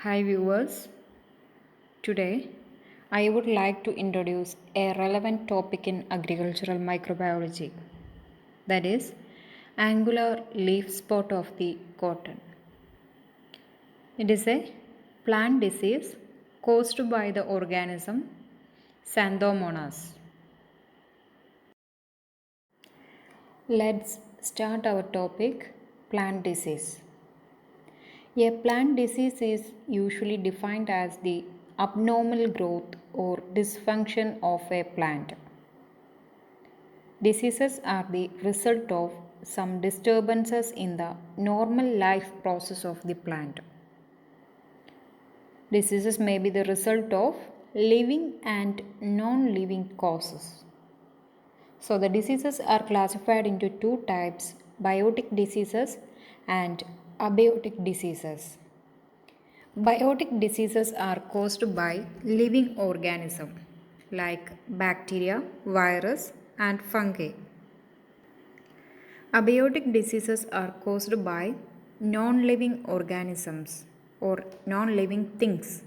Hi viewers, today I would like to introduce a relevant topic in agricultural microbiology, that is angular leaf spot of the cotton. It is a plant disease caused by the organism Xanthomonas. Let's start our topic, plant disease. A plant disease is usually defined as the abnormal growth or dysfunction of a plant. Diseases are the result of some disturbances in the normal life process of the plant. Diseases may be the result of living and non living causes. So, the diseases are classified into two types, biotic diseases and abiotic diseases. Biotic diseases are caused by living organisms like bacteria, virus, and fungi. Abiotic diseases are caused by non-living organisms or non-living things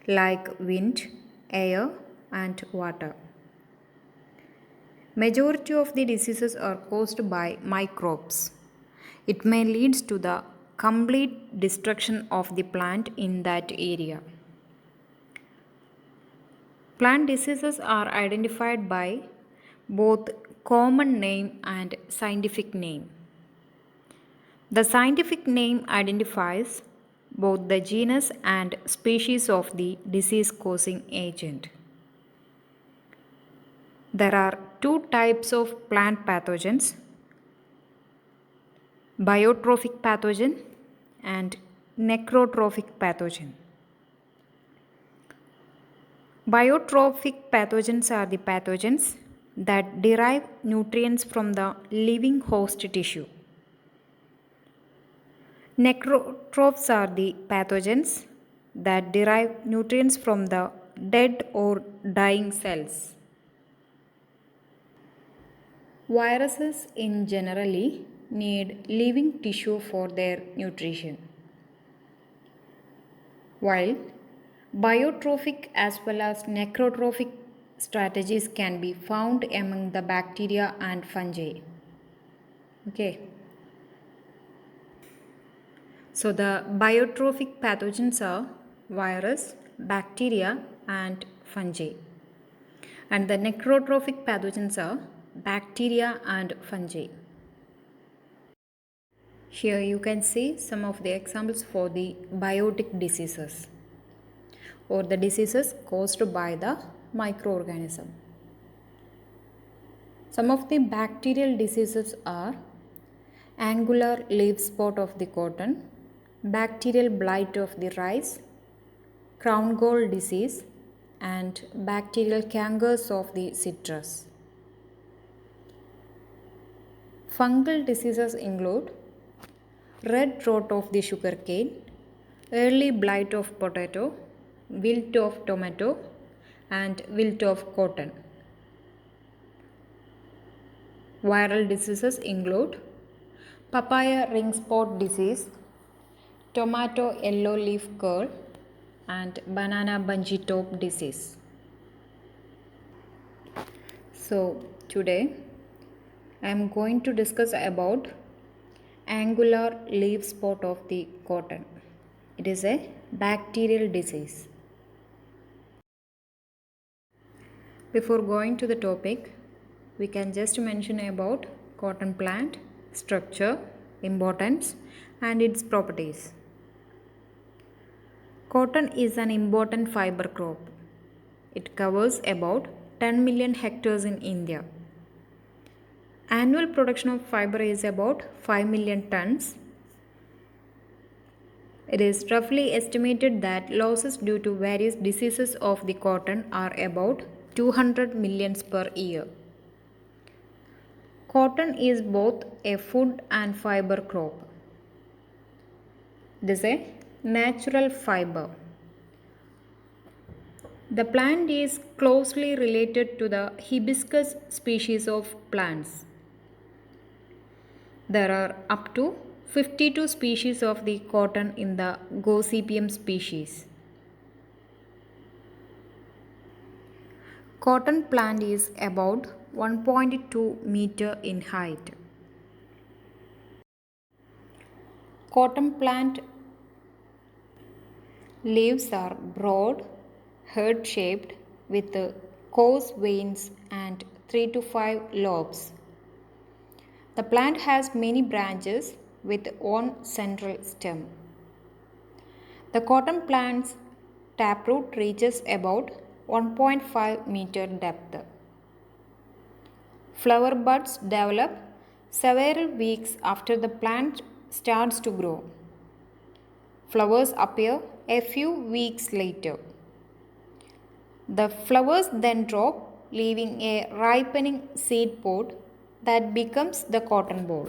like wind, air, and water. Majority of the diseases are caused by microbes. It may lead to the complete destruction of the plant in that area. Plant diseases are identified by both common name and scientific name. The scientific name identifies both the genus and species of the disease causing agent. There are two types of plant pathogens, biotrophic pathogen and necrotrophic pathogen. Biotrophic pathogens are the pathogens that derive nutrients from the living host tissue. Necrotrophs are the pathogens that derive nutrients from the dead or dying cells. Viruses in generally need living tissue for their nutrition, while biotrophic as well as necrotrophic strategies can be found among the bacteria and fungi. Okay. So the biotrophic pathogens are virus, bacteria, and fungi. And the necrotrophic pathogens are bacteria and fungi. Here you can see some of the examples for the biotic diseases or the diseases caused by the microorganism. Some of the bacterial diseases are angular leaf spot of the cotton, bacterial blight of the rice, crown gall disease, and bacterial cankers of the citrus. Fungal diseases include red rot of the sugarcane, early blight of potato, wilt of tomato, and wilt of cotton. Viral diseases include papaya ring spot disease, tomato yellow leaf curl, and banana bunchy top disease. So today I am going to discuss about angular leaf spot of the cotton. It is a bacterial disease. Before going to the topic, we can just mention about cotton plant, structure, importance, and its properties. Cotton is an important fiber crop. It covers about 10 million hectares in India. Annual production of fiber is about 5 million tons. It is roughly estimated that losses due to various diseases of the cotton are about 200 millions per year. Cotton is both a food and fiber crop. It is a natural fiber. The plant is closely related to the hibiscus species of plants. There are up to 52 species of the cotton in the Gossypium species. Cotton plant is about 1.2 meter in height. Cotton plant leaves are broad, heart-shaped with coarse veins and 3 to 5 lobes. The plant has many branches with one central stem. The cotton plant's taproot reaches about 1.5 meter depth. Flower buds develop several weeks after the plant starts to grow. Flowers appear a few weeks later. The flowers then drop, leaving a ripening seed pod that becomes the cotton ball.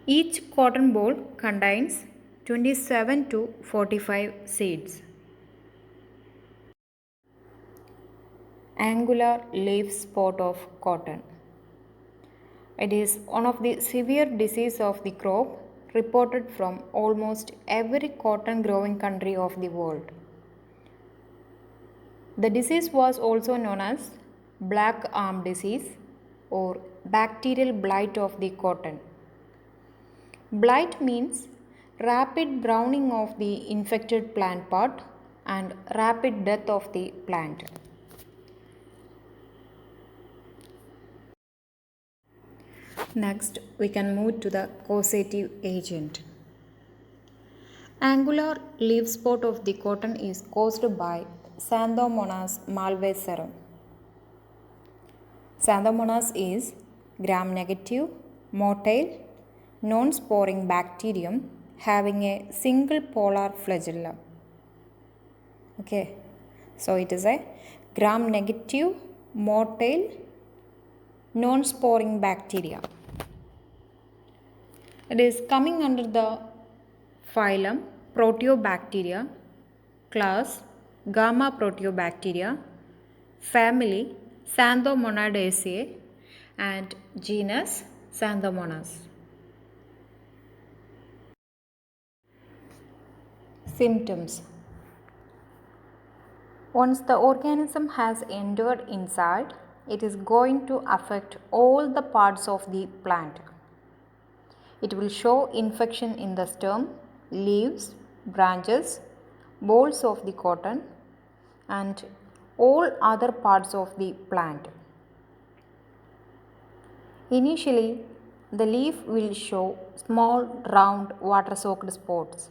Each cotton ball contains 27 to 45 seeds. Angular leaf spot of cotton. It is one of the severe diseases of the crop reported from almost every cotton growing country of the world. The disease was also known as black arm disease or bacterial blight of the cotton. Blight means rapid browning of the infected plant part and rapid death of the plant. Next, we can move to the causative agent. Angular leaf spot of the cotton is caused by Xanthomonas malvacearum. Xanthomonas is gram-negative, motile, non-sporing bacterium having a single polar flagella. Okay, so it is a gram-negative, motile, non-sporing bacteria. It is coming under the phylum Proteobacteria, class Gamma Proteobacteria, family Xanthomonadaceae, and genus Xanthomonas. Symptoms. Once the organism has entered inside, it is going to affect all the parts of the plant. It will show infection in the stem, leaves, branches, bolls of the cotton, and all other parts of the plant. Initially, the leaf will show small, round, water-soaked spots.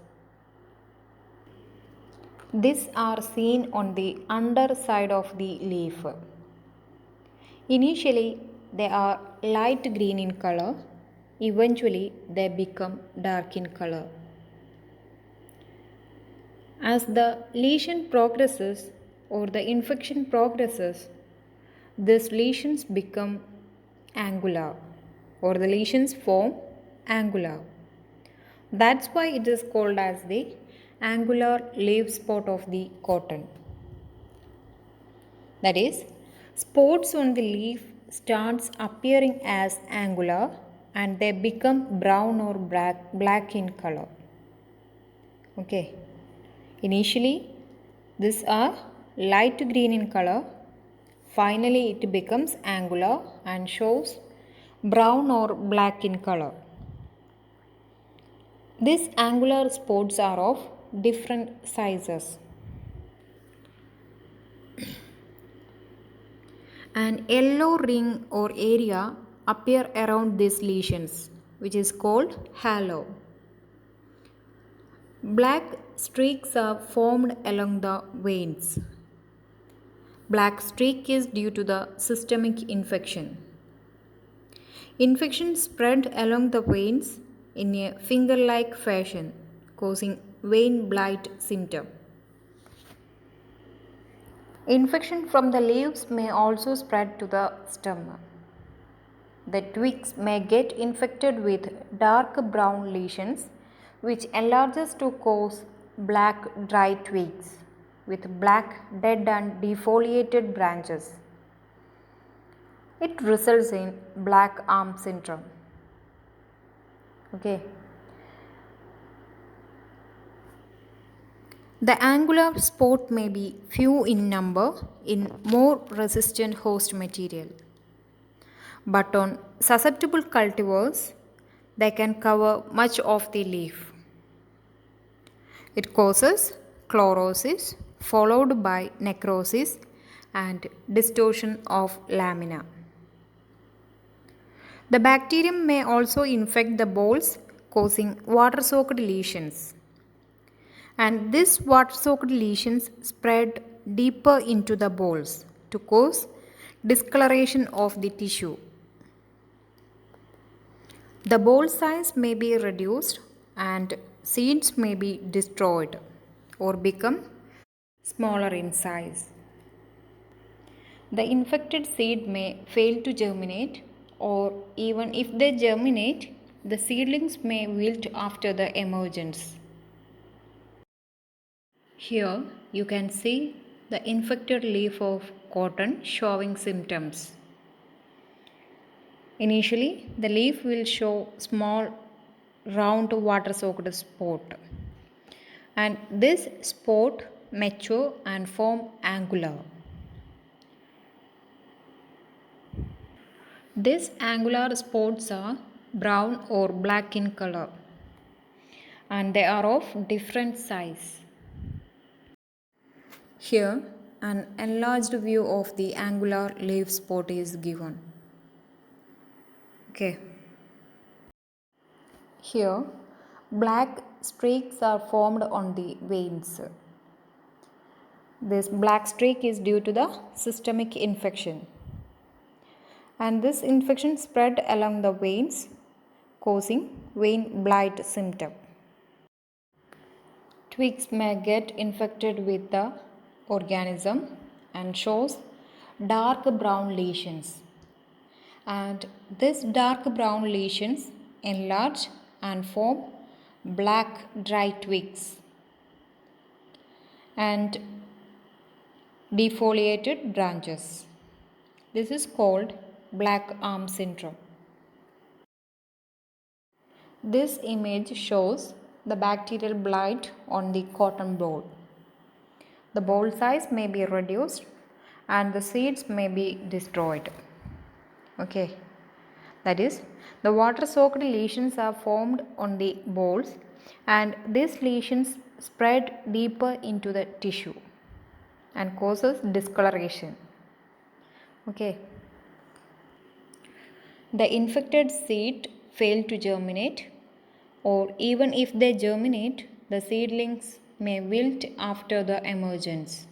These are seen on the underside of the leaf. Initially, they are light green in color. Eventually, they become dark in color. As the lesion progresses or the infection progresses, these lesions become angular or the lesions form angular. That's why it is called as the angular leaf spot of the cotton. That is, spots on the leaf starts appearing as angular and they become brown or black in color. Okay. Initially, these are light green in color. Finally, it becomes angular and shows brown or black in color. These angular spots are of different sizes. An yellow ring or area appear around these lesions, which is called halo. Black streaks are formed along the veins. Black streak is due to the systemic infection. Infection spread along the veins in a finger-like fashion, causing vein blight symptom. Infection from the leaves may also spread to the stem. The twigs may get infected with dark brown lesions which enlarges to cause black dry twigs with black dead and defoliated branches. It results in black arm syndrome. Okay. The angular sport may be few in number in more resistant host material, but on susceptible cultivars, they can cover much of the leaf. It causes chlorosis followed by necrosis and distortion of lamina. The bacterium may also infect the bolls, causing water soaked lesions. And these water soaked lesions spread deeper into the bolls to cause discoloration of the tissue. The boll size may be reduced and seeds may be destroyed or become smaller in size. The infected seed may fail to germinate, or even if they germinate, the seedlings may wilt after the emergence. Here you can see the infected leaf of cotton showing symptoms. Initially, the leaf will show small round water soaked spot, and this spot mature and form angular. These angular spots are brown or black in color, and they are of different size. Here, an enlarged view of the angular leaf spot is given. Okay. Here, black streaks are formed on the veins. This black streak is due to the systemic infection, and this infection spread along the veins, causing vein blight symptom. Twigs may get infected with the organism and shows dark brown lesions, and these dark brown lesions enlarge and form black dry twigs and defoliated branches. This is called black arm syndrome. This image shows the bacterial blight on the cotton boll. The boll size may be reduced and the seeds may be destroyed. Okay, that is, the water soaked lesions are formed on the bolls and these lesions spread deeper into the tissue and causes discoloration. Okay. The infected seed fail to germinate, or even if they germinate, the seedlings may wilt after the emergence.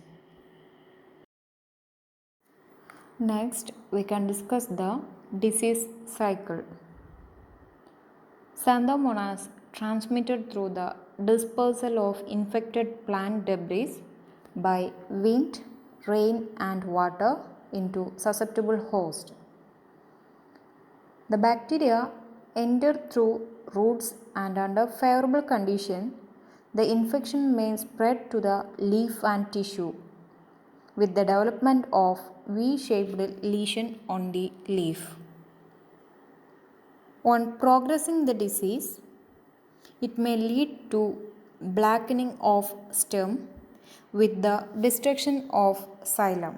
Next, we can discuss the disease cycle. Xanthomonas transmitted through the dispersal of infected plant debris by wind, rain, and water into susceptible host. The bacteria enter through roots and under favorable condition, the infection may spread to the leaf and tissue with the development of V-shaped lesion on the leaf. On progressing the disease, it may lead to blackening of stem with the destruction of xylem.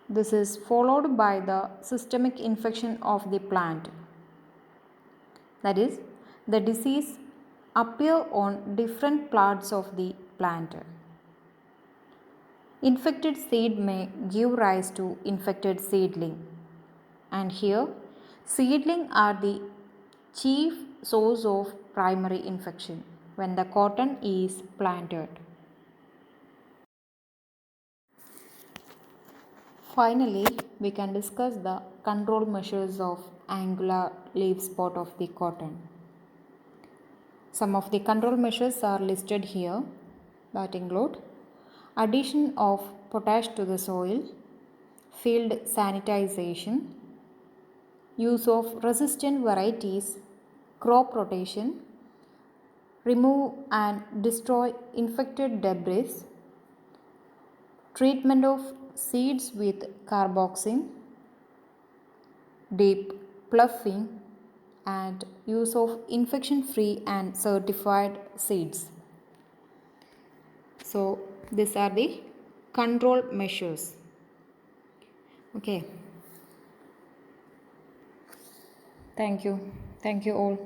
This is followed by the systemic infection of the plant. That is, the disease appear on different parts of the plant. Infected seed may give rise to infected seedling. And here, seedling are the chief source of primary infection when the cotton is planted. Finally, we can discuss the control measures of angular leaf spot of the cotton. Some of the control measures are listed here that include addition of potash to the soil, field sanitization, use of resistant varieties, crop rotation, remove and destroy infected debris, treatment of seeds with carboxin, deep ploughing, and use of infection free and certified seeds. So these are the control measures. Okay. Thank you. Thank you all.